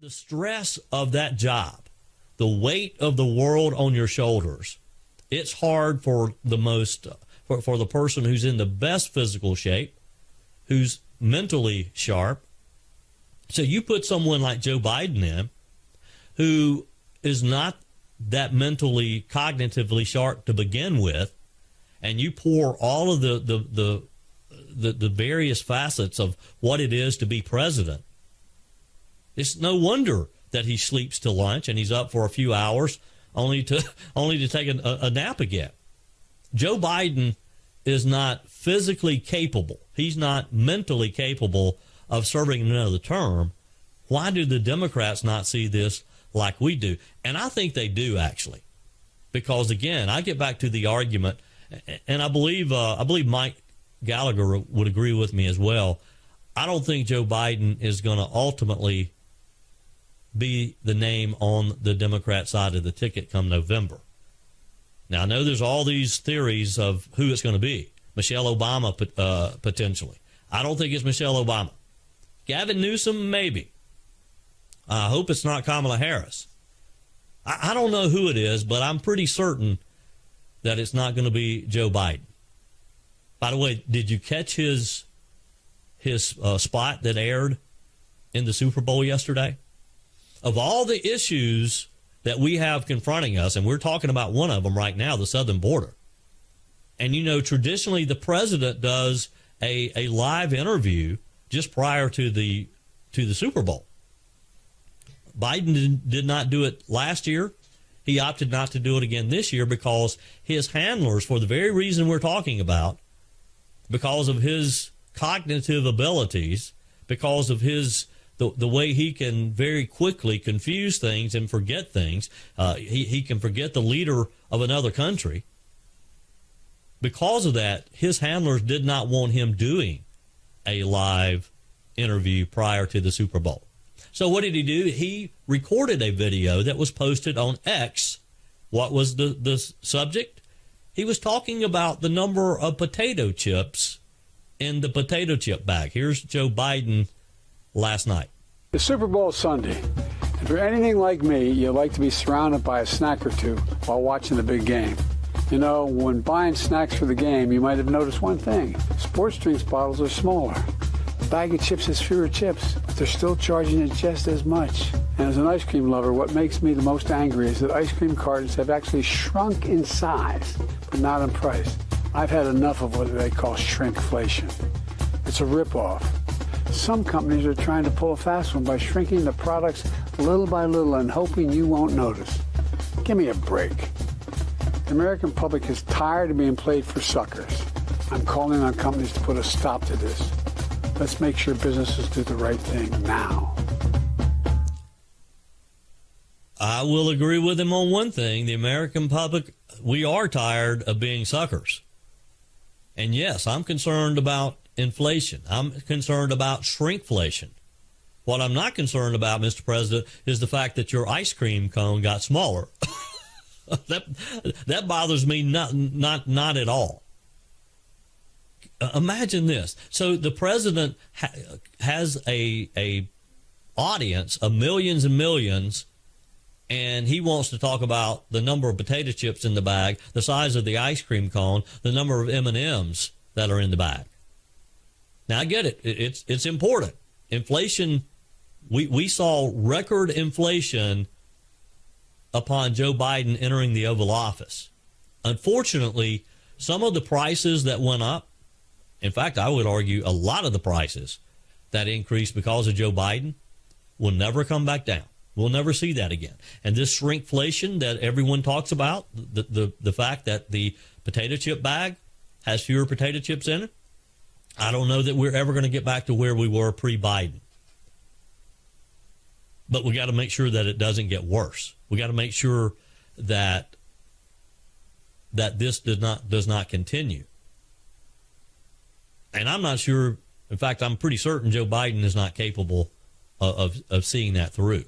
The stress of that job, the weight of the world on your shoulders, it's hard for for the person who's in the best physical shape, who's mentally sharp. So you put someone like Joe Biden in, who is not that mentally, cognitively sharp to begin with, and you pour all of the various facets of what it is to be president. It's no wonder that he sleeps till lunch and he's up for a few hours only to take a nap again. Joe Biden is not physically capable. He's not mentally capable of serving another term. Why do the Democrats not see this like we do? And I think they do, actually, because again, I get back to the argument, and I believe Mike Gallagher would agree with me as well. I don't think Joe Biden is going to ultimately be the name on the Democrat side of the ticket come November. Now, I know there's all these theories of who it's going to be. Michelle Obama, potentially. I don't think it's Michelle Obama. Gavin Newsom, maybe. I hope it's not Kamala Harris. I don't know who it is, but I'm pretty certain that it's not going to be Joe Biden. By the way, did you catch his spot that aired in the Super Bowl yesterday? Of all the issues that we have confronting us, and we're talking about one of them right now, the southern border. And, you know, traditionally the president does a live interview just prior to the Super Bowl. Biden did not do it last year. He opted not to do it again this year because his handlers, for the very reason we're talking about, because of his cognitive abilities, because of his the way he can very quickly confuse things and forget things. He can forget the leader of another country. Because of that, his handlers did not want him doing a live interview prior to the Super Bowl. So what did he do? He recorded a video that was posted on X. What was the subject? He was talking about the number of potato chips in the potato chip bag. Here's Joe Biden last night. The Super Bowl is Sunday. If you're anything like me, you like to be surrounded by a snack or two while watching the big game. You know, when buying snacks for the game, you might have noticed one thing. Sports drinks bottles are smaller. The bag of chips has fewer chips, but they're still charging it just as much. And as an ice cream lover, what makes me the most angry is that ice cream cartons have actually shrunk in size, but not in price. I've had enough of what they call shrinkflation. It's a ripoff. Some companies are trying to pull a fast one by shrinking the products little by little and hoping you won't notice. Give me a break. The American public is tired of being played for suckers. I'm calling on companies to put a stop to this. Let's make sure businesses do the right thing now. I will agree with him on one thing. The American public, we are tired of being suckers. And yes, I'm concerned about inflation. I'm concerned about shrinkflation. What I'm not concerned about, Mr. President, is the fact that your ice cream cone got smaller. That bothers me not at all. Imagine this. So the president has a audience of millions and millions, and he wants to talk about the number of potato chips in the bag, the size of the ice cream cone, the number of M&Ms that are in the bag. Now, I get it. It's important. Inflation, we saw record inflation upon Joe Biden entering the Oval Office. Unfortunately, some of the prices that went up, in fact, I would argue a lot of the prices that increased because of Joe Biden will never come back down. We'll never see that again. And this shrinkflation that everyone talks about, the fact that the potato chip bag has fewer potato chips in it, I don't know that we're ever going to get back to where we were pre-Biden. But we got to make sure that it doesn't get worse. We got to make sure that this does not continue. And I'm not sure, in fact, I'm pretty certain Joe Biden is not capable of seeing that through.